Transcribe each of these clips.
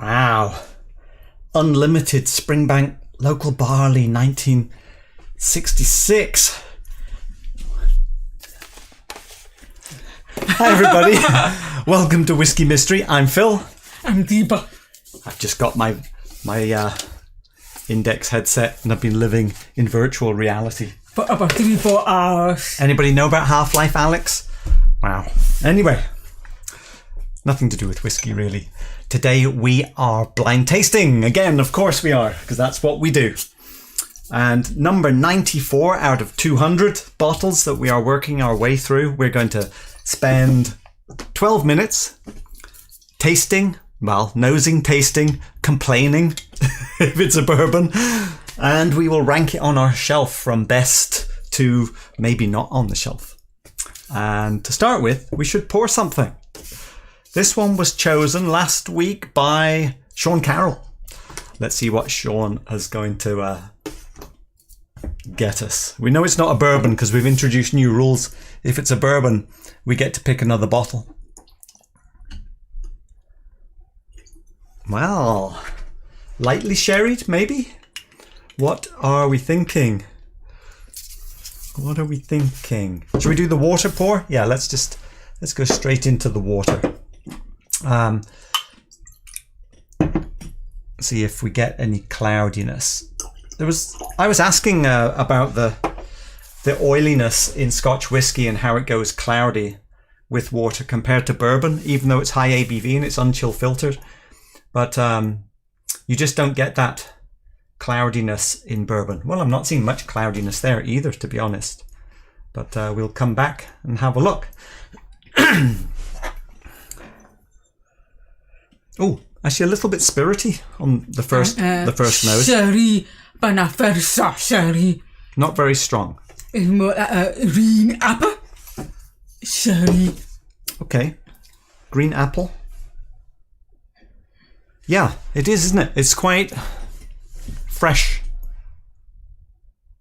Wow. Unlimited Springbank local barley 1966. Hi everybody. Welcome to Whisky Mystery. I'm Phil. I'm Deepa. I've just got my index headset and I've been living in virtual reality. For about 3-4 hours. Anybody know about Half-Life, Alex? Wow. Anyway, nothing to do with whiskey really. Today we are blind tasting. Again, of course we are, because that's what we do. And number 94 out of 200 bottles that we are working our way through. We're going to spend 12 minutes tasting, well, nosing, tasting, complaining if it's a bourbon. And we will rank it on our shelf from best to maybe not on the shelf. And to start with, we should pour something. This one was chosen last week by Sean Carroll. Let's see what Sean is going to get us. We know it's not a bourbon because we've introduced new rules. If it's a bourbon, we get to pick another bottle. Well, lightly sherried, maybe? What are we thinking? What are we thinking? Should we do the water pour? Yeah, let's go straight into the water. See if we get any cloudiness. I was asking about the oiliness in Scotch whiskey and how it goes cloudy with water compared to bourbon, even though it's high ABV and it's unchill filtered. But you just don't get that cloudiness in bourbon. Well, I'm not seeing much cloudiness there either, to be honest. But we'll come back and have a look. Oh, actually a little bit spirity on the first nose. Sherry, but not very soft sherry. Not very strong. It's more green apple. Sherry. Okay. Green apple. Yeah, it is, isn't it? It's quite fresh.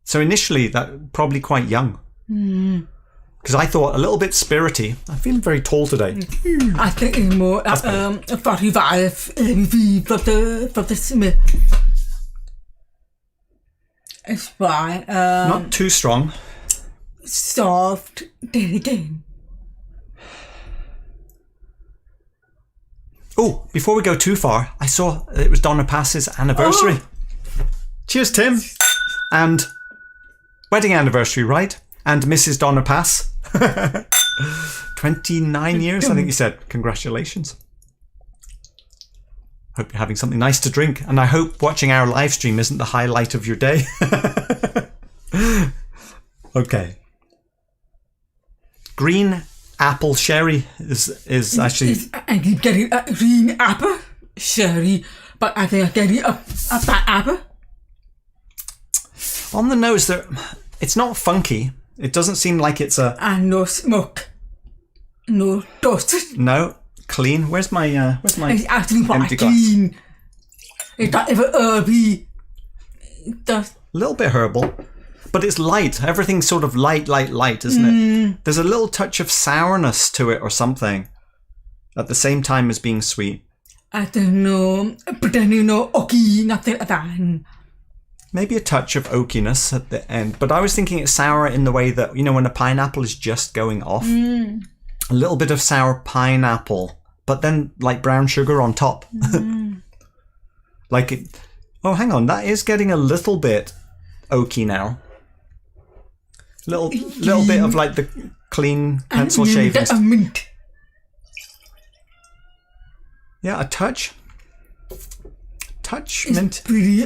So initially, that probably quite young. Because I thought a little bit spirity. I'm feeling very tall today. I think it's more 45 ABV for the smell. It's fine. Not too strong. Soft. Then again. Oh, before we go too far, I saw it was Donna Pass's anniversary. Oh. Cheers, Tim. And wedding anniversary, right? And Mrs. Donna Pass. 29 years, I think you said. Congratulations. Hope you're having something nice to drink. And I hope watching our live stream isn't the highlight of your day. Okay. Green apple sherry is actually... I keep getting a green apple sherry, but I think I'm getting a bad apple. On the nose, it's not funky. It doesn't seem like it's a... And no smoke. No dust. No, clean. Where's my it's actually empty clean. glass? It's not even herby. A little bit herbal. But it's light. Everything's sort of light, isn't it? There's a little touch of sourness to it or something. At the same time as being sweet. I don't know. But then oaky, nothing like that. Maybe a touch of oakiness at the end. But I was thinking it's sour in the way that, when a pineapple is just going off. A little bit of sour pineapple. But then like brown sugar on top. Like it... Oh, hang on. That is getting a little bit oaky now. Little bit of like the clean pencil shavings. A mint. Yeah, a touch. It's Mint. Pretty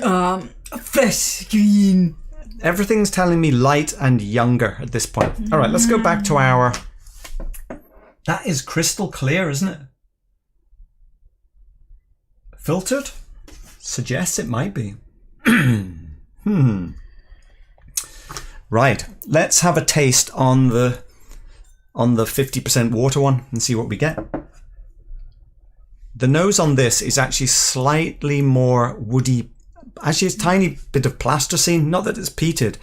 fresh green. Everything's telling me light and younger at this point. All right, let's go back to our... That is crystal clear, isn't it? Filtered? Suggests it might be. Right, let's have a taste on the 50% water one and see what we get. The nose on this is actually slightly more woody. Actually, it's a tiny bit of plasticine. Not that it's peated,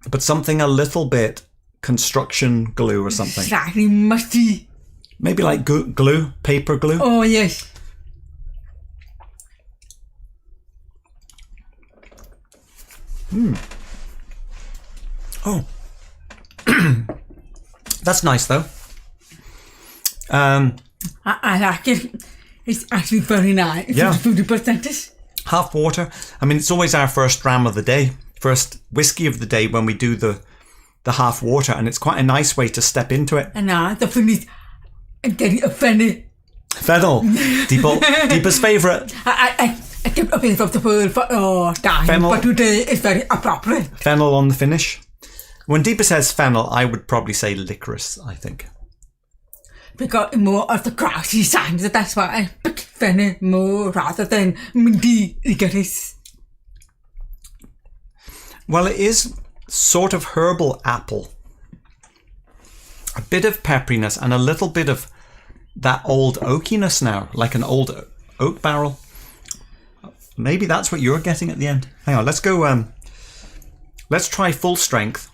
but something a little bit construction glue or something. Slightly musty. Maybe like glue, paper glue. Oh, yes. Oh. That's nice, though. I like it. It's actually very nice. Yeah. 50%. Half water. I mean, it's always our first dram of the day. First whiskey of the day when we do the half water. And it's quite a nice way to step into it. And the finish, I'm getting offended. Fennel. Deepa's favourite. I kept up in from the word for time, Fennel. but today it's very appropriate. Fennel on the finish. When Deepa says fennel, I would probably say licorice, I think. Because more of the grassy signs, that's why I pick fennel more rather than minty licorice. Well, it is sort of herbal apple. A bit of pepperiness and a little bit of that old oakiness now, like an old oak barrel. Maybe that's what you're getting at the end. Hang on, let's go. Let's try full strength,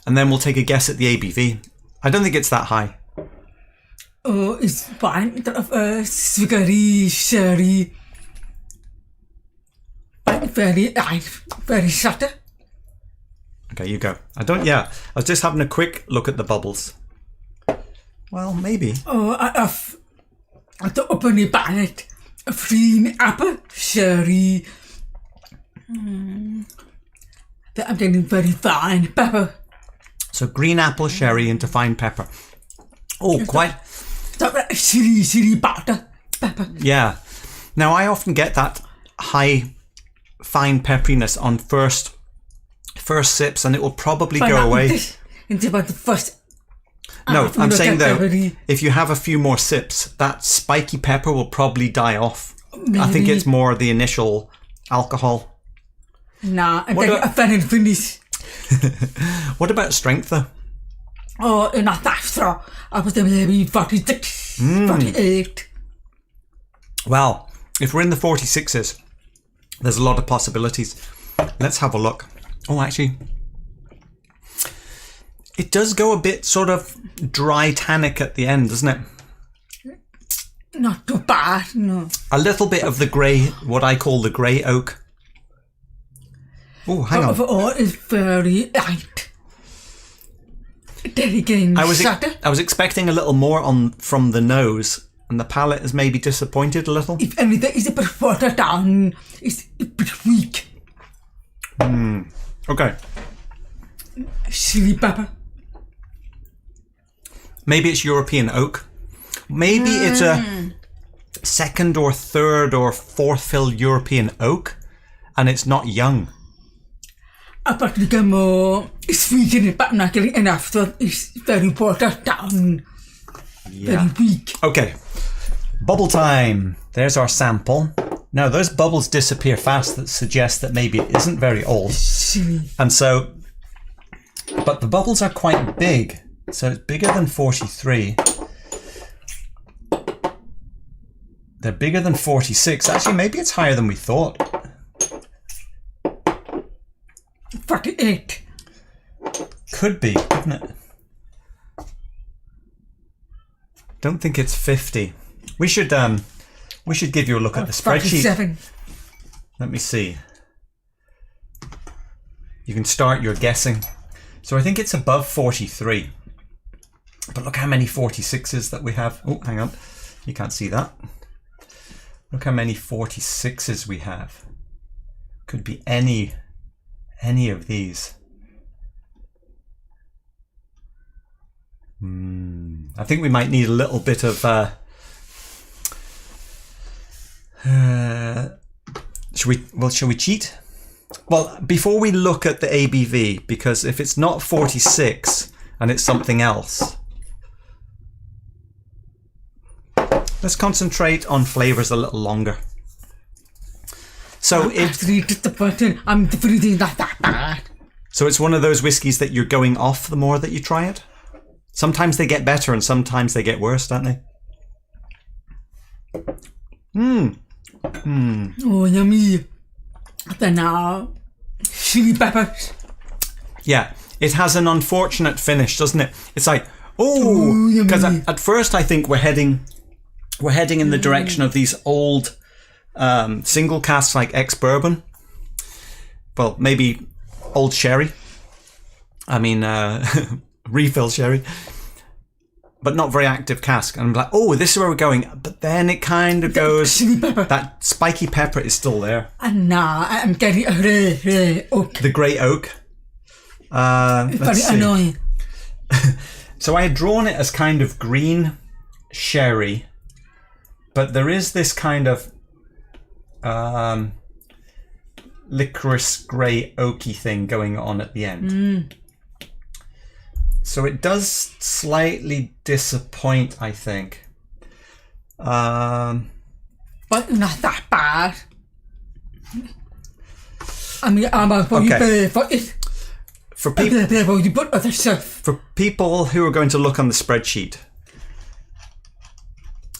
and then we'll take a guess at the ABV. I don't think it's that high. Oh, it's fine. Very sherry. Very light. Very subtle. Okay, you go. I was just having a quick look at the bubbles. Well, maybe. Oh, I to open the palate. Green apple, sherry. I'm getting very fine pepper. So green apple, sherry into fine pepper. Oh, quite. Chili powder pepper. Yeah. Now, I often get that high, fine pepperiness on first sips, and it will probably go away. It's about the first. No, I'm saying though, if you have a few more sips, that spiky pepper will probably die off. Maybe. I think it's more the initial alcohol. Nah, I'm getting a fan finish. What about strength though? Oh, not that strong. I was maybe 46, 48. Well, if we're in the 46s, there's a lot of possibilities. Let's have a look. Oh, actually, it does go a bit sort of dry tannic at the end, doesn't it? Not too bad, no. A little bit of the grey, what I call the grey oak. Oh, hang on. Overall, it's very light. I was expecting a little more from the nose, and the palate is maybe disappointed a little. If anything, it's a bit watered down. It's a bit weak. Okay. Chili pepper. Maybe it's European oak. Maybe it's a second or third or fourth fill European oak, and it's not young. But we get more sweet in it, but not getting enough, so it's very watered down. Yeah. Very weak. Okay. Bubble time. There's our sample. Now, those bubbles disappear fast. That suggests that maybe it isn't very old. And so, but the bubbles are quite big. So it's bigger than 43. They're bigger than 46. Actually, maybe it's higher than we thought. 48. Could be, couldn't it? Don't think it's 50. We should give you a look at the spreadsheet. 47. Let me see. You can start your guessing. So I think it's above 43. But look how many 46s that we have. Oh, hang on. You can't see that. Look how many 46s we have. Could be any of these. I think we might need a little bit of shall we cheat? Well, before we look at the ABV, because if it's not 46 and it's something else, let's concentrate on flavours a little longer. So I'm really not that bad. So it's one of those whiskies that you're going off the more that you try it? Sometimes they get better and sometimes they get worse, don't they? Oh, yummy. Then now, chili peppers. Yeah, it has an unfortunate finish, doesn't it? It's like, because at first I think we're heading in the direction of these old single casks like ex-bourbon. well, maybe old sherry. I mean, refill sherry. But not very active cask. And I'm like, oh, this is where we're going. But then it kind of goes... Chili pepper. That spiky pepper is still there. And now I'm getting a red oak. The grey oak. Very annoying. So I had drawn it as kind of green sherry. But there is this kind of licorice grey oaky thing going on at the end. So it does slightly disappoint, I think. But not that bad. I mean, I'm going to pay for it. For people, you put other stuff. for people who are going to look on the spreadsheet,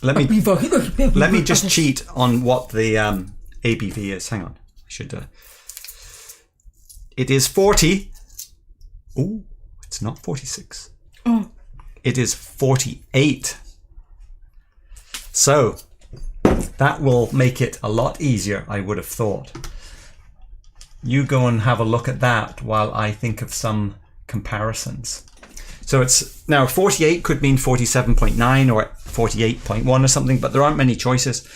let me just cheat on what the ABV is. Hang on, I should. It is 40. Ooh. It's not 46. Oh. It is 48. So that will make it a lot easier, I would have thought. You go and have a look at that while I think of some comparisons. So it's now 48 could mean 47.9 or 48.1 or something, but there aren't many choices.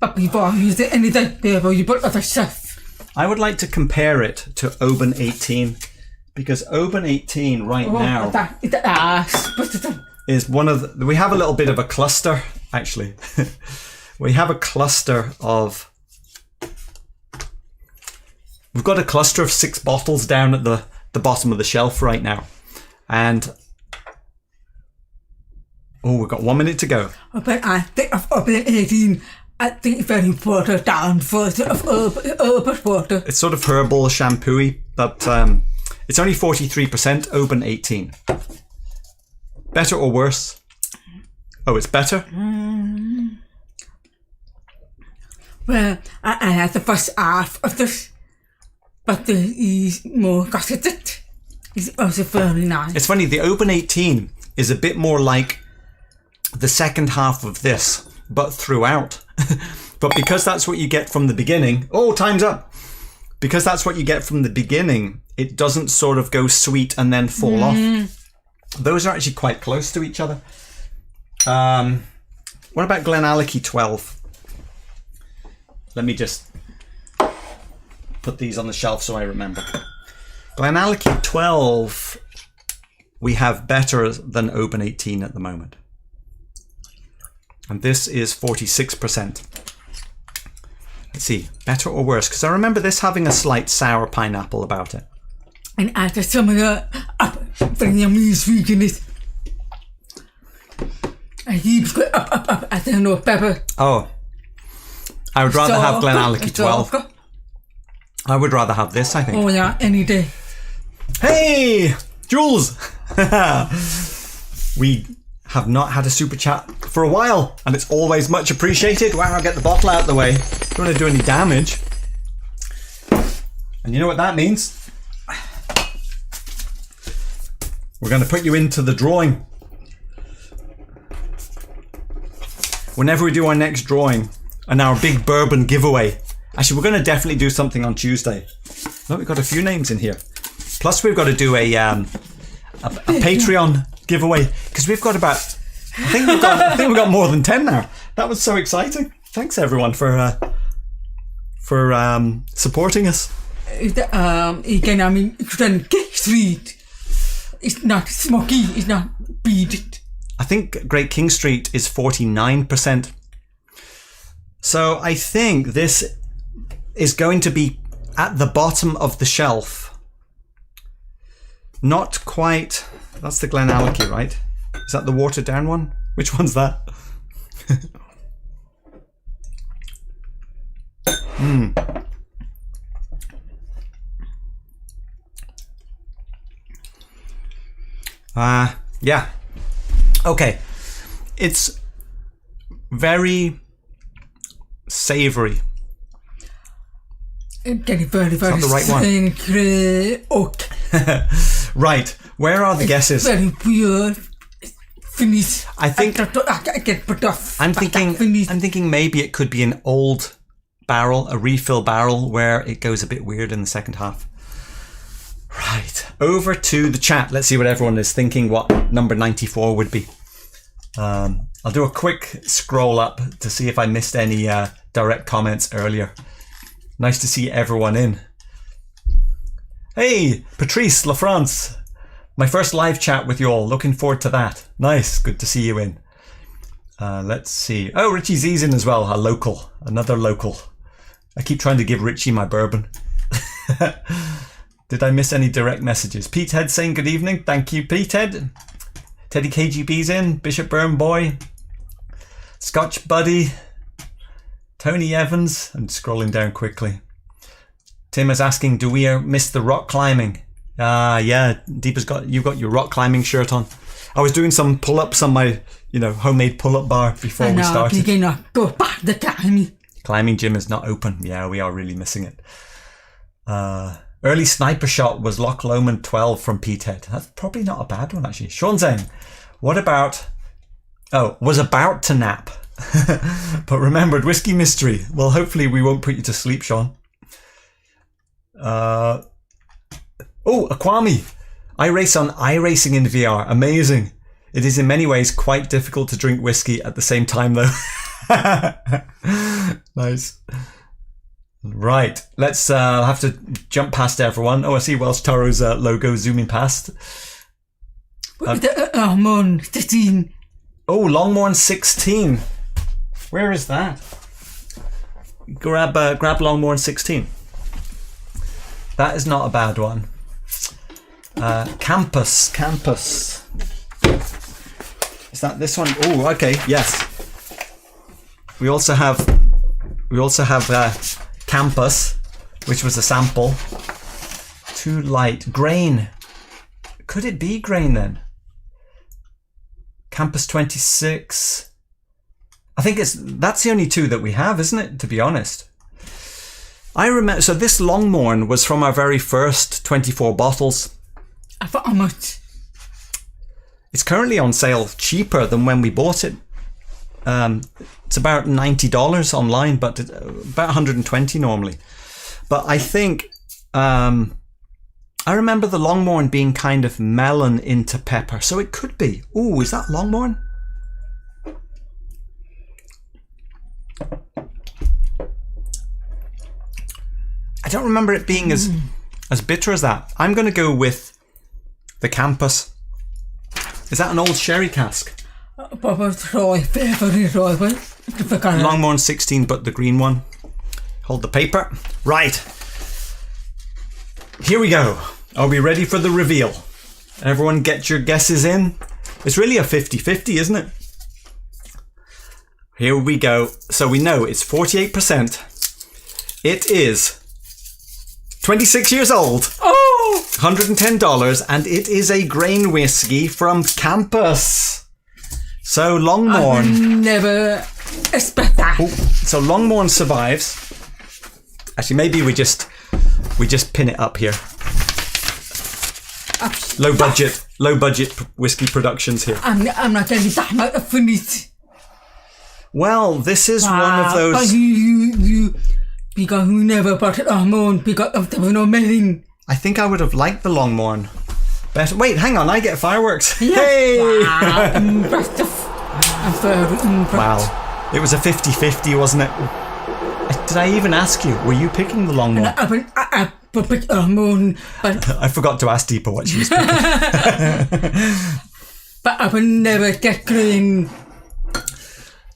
But before you say anything, you put other stuff. I would like to compare it to Oban 18. Because Oban 18 now is one of the, we have a little bit of a cluster, actually. We have a cluster of, we've got a cluster of 6 bottles down at the bottom of the shelf right now. And, oh, we've got 1 minute to go. But I think of Oban 18, I think very watered down version of Oban water. It's sort of herbal, shampoo-y, but it's only 43% Oban 18. Better or worse? Oh, it's better? Well, I had the first half of this, but there is more got it. It's also very nice. It's funny, the Oban 18 is a bit more like the second half of this, but throughout. But because that's what you get from the beginning... Oh, time's up! Because that's what you get from the beginning, it doesn't sort of go sweet and then fall off. Those are actually quite close to each other. What about Glenallachie 12? Let me just put these on the shelf so I remember. Glenallachie 12, we have better than Oban 18 at the moment. And this is 46%. Let's see, better or worse? Because I remember this having a slight sour pineapple about it. And after some of the bringing me sweet in it. I keep up, I don't know, pepper. Oh, I would rather have Glenallachie 12. I would rather have this, I think. Oh yeah, any day. Hey, Jules! We have not had a super chat for a while, and it's always much appreciated. Wow, I'll get the bottle out of the way. Don't want to do any damage. And you know what that means? We're going to put you into the drawing. Whenever we do our next drawing and our big bourbon giveaway. Actually, we're going to definitely do something on Tuesday. Look, we've got a few names in here. Plus, we've got to do a Patreon giveaway because we've got about. I think we've got more than 10 now. That was so exciting. Thanks everyone for supporting us. Again, I mean, Great Street. It's not smoky. It's not beaded. I think Great King Street is 49%. So I think this is going to be at the bottom of the shelf. Not quite. That's the Glenallachie, right? Is that the watered down one? Which one's that? Yeah. Okay. It's very savoury. Getting very, very the right one. Oak. Right. Where are the guesses? Very weird finish. I think I get put off. I'm thinking maybe it could be an old barrel, a refill barrel, where it goes a bit weird in the second half. Right, over to the chat. Let's see what everyone is thinking, what number 94 would be. I'll do a quick scroll up to see if I missed any direct comments earlier. Nice to see everyone in. Hey, Patrice LaFrance. My first live chat with you all. Looking forward to that. Nice, good to see you in. Let's see. Oh, Richie Z's in as well. Another local. I keep trying to give Richie my bourbon. Did I miss any direct messages? Pete Head saying good evening. Thank you, Pete Head. Teddy KGB's in. Bishop Burn Boy. Scotch Buddy. Tony Evans. I'm scrolling down quickly. Tim is asking, do we miss the rock climbing? Yeah, you've got your rock climbing shirt on. I was doing some pull-ups on my, homemade pull-up bar before we started. The Climbing gym is not open. Yeah, we are really missing it. Early sniper shot was Loch Lomond 12 from Pete Head. That's probably not a bad one, actually. Sean saying, what about... Oh, was about to nap. But remembered Whisky Mystery. Well, hopefully we won't put you to sleep, Sean. Oh, Akwami. I race on iRacing in VR. Amazing. It is in many ways quite difficult to drink whiskey at the same time, though. Nice. Right, let's have to jump past everyone. Oh, I see Welsh Toro's logo zooming past. Longmorn 16. Oh, Longmorn 16. Where is that? Grab Longmorn 16. That is not a bad one. Campus. Is that this one? Oh, okay, yes. We also have Campus, which was a sample. Too light. Grain. Could it be grain then? Campus 26. I think that's the only two that we have, isn't it? To be honest. I remember. So this Longmorn was from our very first 24 bottles. How much? It's currently on sale cheaper than when we bought it. It's about $90 online, but about $120 normally. But I think I remember the Longmorn being kind of melon into pepper, so it could be. Ooh, is that Longmorn? I don't remember it being as bitter as that. I'm going to go with the Campus. Is that an old sherry cask? Longmorn 16, but the green one. Hold the paper. Right. Here we go. Are we ready for the reveal? Everyone get your guesses in. It's really a 50-50, isn't it? Here we go. So we know it's 48%. It is 26 years old. Oh! $110, and it is a grain whiskey from Cambus. So Longmorn. I never expect that. Oh, so Longmorn survives. Actually, maybe we just pin it up here. Low budget whiskey productions here. I'm not getting that much of it. Well, this is one of those. But you because you never bought it Longmorn because there was no melon. I think I would have liked the Longmorn better. Wait, hang on, I get fireworks. Yes. Hey! Wow, impressive. I'm very impressed. Wow, it was a 50-50, wasn't it? Did I even ask you? Were you picking the Longmorn? I picked Longmorn, but I forgot to ask Deepa what she was picking. but I will never get green.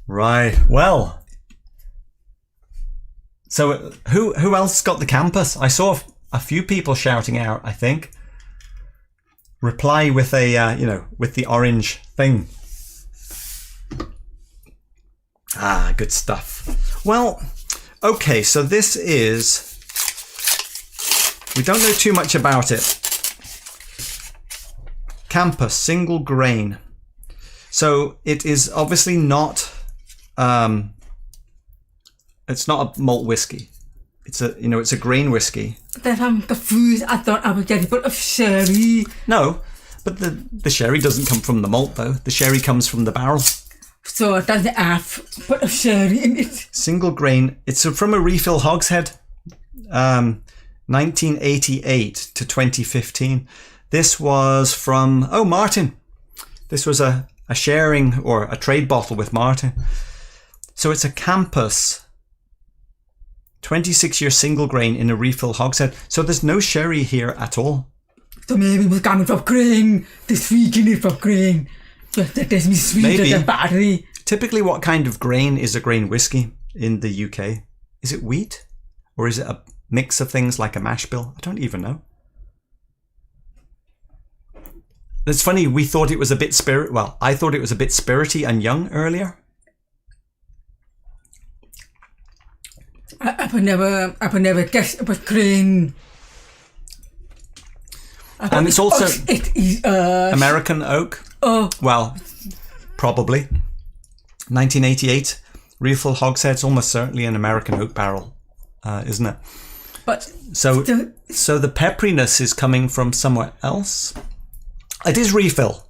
Right. Well. So who else got the Campus? I saw a few people shouting out, I think. Reply with a, with the orange thing. Ah, good stuff. Well, okay, so this is... We don't know too much about it. Campus, single grain. So it is obviously not... it's not a malt whiskey. It's a grain whiskey. Then I'm confused. I thought I would get a bit of sherry. No, but the sherry doesn't come from the malt though. The sherry comes from the barrel. So it doesn't have put a sherry in it. Single grain. It's from a refill hogshead. 1988 to 2015. This was from, Martin. This was a sharing or a trade bottle with Martin. So it's a Cambus 26-year single grain in a refill hogshead. So there's no sherry here at all. So maybe it was coming from grain. The sweet in it from grain. That does me sweeter than battery. Typically, what kind of grain is a grain whiskey in the UK? Is it wheat? Or is it a mix of things like a mash bill? I don't even know. It's funny, we thought it was a bit I thought it was a bit spirity and young earlier. I would never guess it was grain. And it's also it is American oak. Oh. Well, probably. 1988, refill hogshead's almost certainly an American oak barrel, isn't it? But so the pepperiness is coming from somewhere else. It is refill.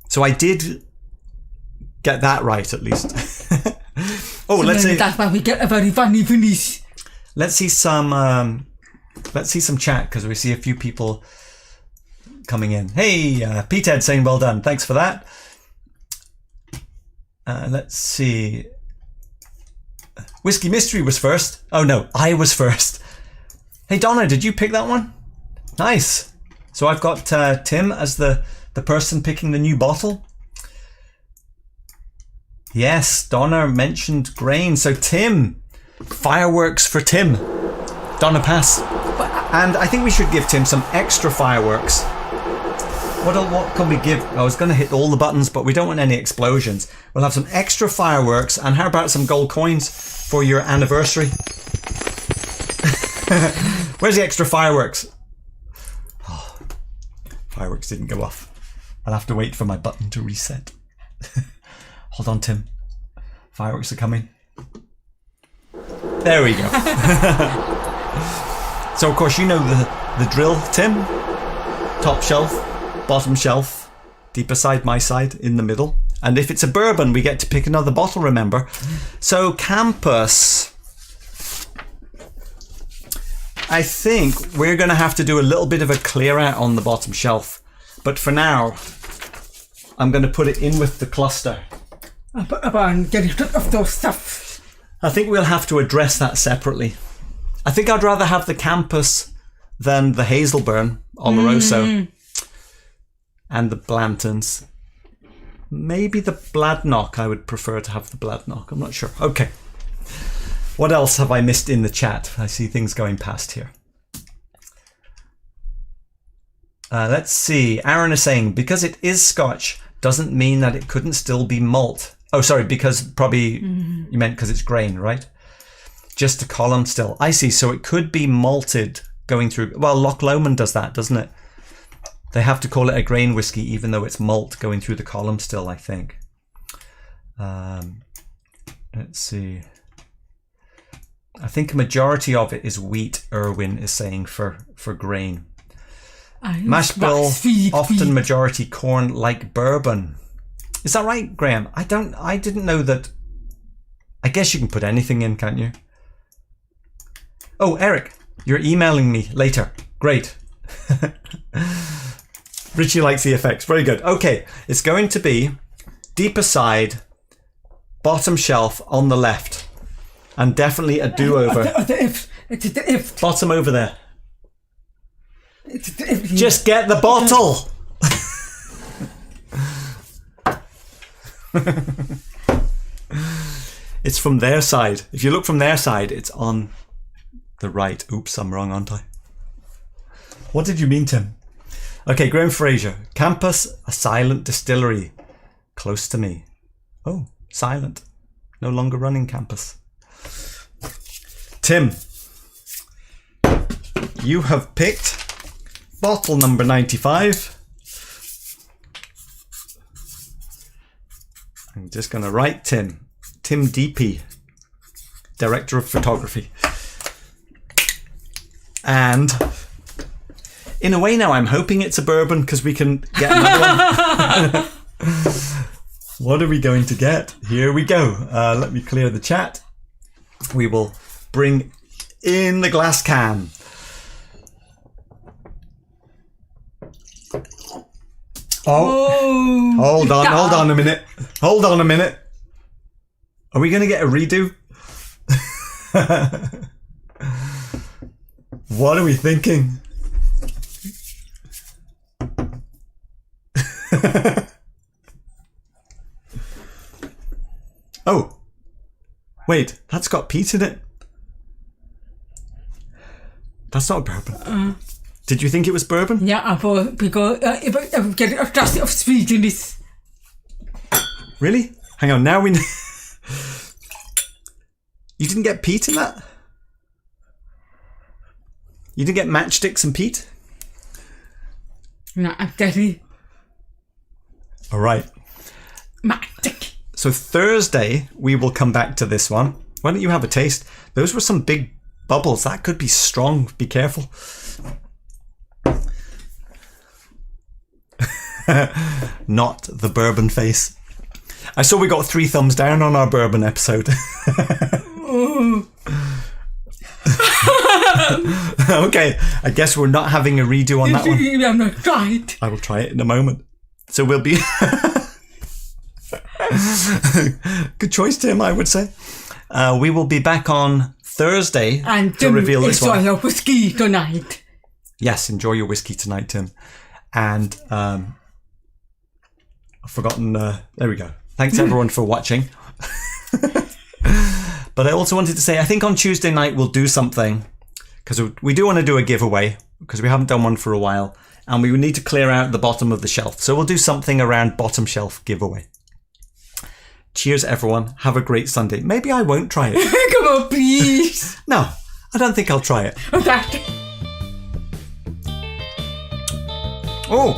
So I did get that right, at least. Let's see. That's why we get a very funny finish. Let's see some chat, because we see a few people coming in. Hey, Petehead saying well done. Thanks for that. Let's see. Whisky Mystery was first. Oh no, I was first. Hey Donna, did you pick that one? Nice. So I've got Tim as the person picking the new bottle. Yes, Donna mentioned grain. So Tim, fireworks for Tim. Donna pass. And I think we should give Tim some extra fireworks. What can we give? I was going to hit all the buttons, but we don't want any explosions. We'll have some extra fireworks, and how about some gold coins for your anniversary? Where's the extra fireworks? Oh, fireworks didn't go off. I'll have to wait for my button to reset. Hold on, Tim. Fireworks are coming. There we go. So, of course, you know the drill, Tim. Top shelf, bottom shelf, deeper side, my side, in the middle. And if it's a bourbon, we get to pick another bottle, remember. So, Cambus. I think we're going to have to do a little bit of a clear out on the bottom shelf. But for now, I'm going to put it in with the cluster. About getting rid of those stuff. I think we'll have to address that separately. I think I'd rather have the Cambus than the Hazelburn Oloroso and the Blantons. Maybe the Bladnoch. I would prefer to have the Bladnoch. I'm not sure. Okay. What else have I missed in the chat? I see things going past here. Let's see. Aaron is saying, because it is Scotch doesn't mean that it couldn't still be malt. Oh, sorry, because probably you meant because it's grain, right? Just a column still. I see. So it could be malted going through. Well, Loch Lomond does that, doesn't it? They have to call it a grain whiskey, even though it's malt going through the column still, I think. Let's see. I think a majority of it is wheat, Irwin is saying, for grain. Mash bill, often majority corn, like bourbon. Is that right, Graham? I didn't know that. I guess you can put anything in, can't you? Oh, Eric, you're emailing me later. Great. Richie likes the effects. Very good. Okay, it's going to be deeper side, bottom shelf on the left, and definitely a do-over. Bottom over there. Just get the bottle. It's from their side. If you look from their side, it's on the right. Oops, I'm wrong, aren't I? What did you mean, Tim? Okay, Graham Fraser. Cambus, a silent distillery. Close to me. Oh, silent. No longer running Cambus. Tim, you have picked bottle number 95. I'm just going to write Tim DP, Director of Photography. And in a way now I'm hoping it's a bourbon because we can get another one. What are we going to get? Here we go. Let me clear the chat. We will bring in the glass can. Oh, hold on a minute. Hold on a minute. Are we going to get a redo? What are we thinking? Oh, wait, that's got peat in it. That's not bourbon. Did you think it was bourbon? Yeah, I thought because I would get a glass of sweetness. Really? Hang on, now we know. You didn't get peat in that? You didn't get matchsticks and peat? No, I'm getting All right. matchstick. So Thursday, we will come back to this one. Why don't you have a taste? Those were some big bubbles. That could be strong. Be careful. Not the bourbon face. I saw we got 3 thumbs down on our bourbon episode. Okay, I guess we're not having a redo on that one. I'm not tried. I will try it in a moment. So we'll be... Good choice, Tim, I would say. We will be back on Thursday And to reveal this one. enjoy your whiskey tonight. Yes, enjoy your whiskey tonight, Tim. And I've forgotten... there we go. Thanks, everyone, for watching. But I also wanted to say, I think on Tuesday night we'll do something, because we do want to do a giveaway, because we haven't done one for a while, and we would need to clear out the bottom of the shelf. So we'll do something around bottom shelf giveaway. Cheers, everyone. Have a great Sunday. Maybe I won't try it. Come on, please. No, I don't think I'll try it. Okay. Oh!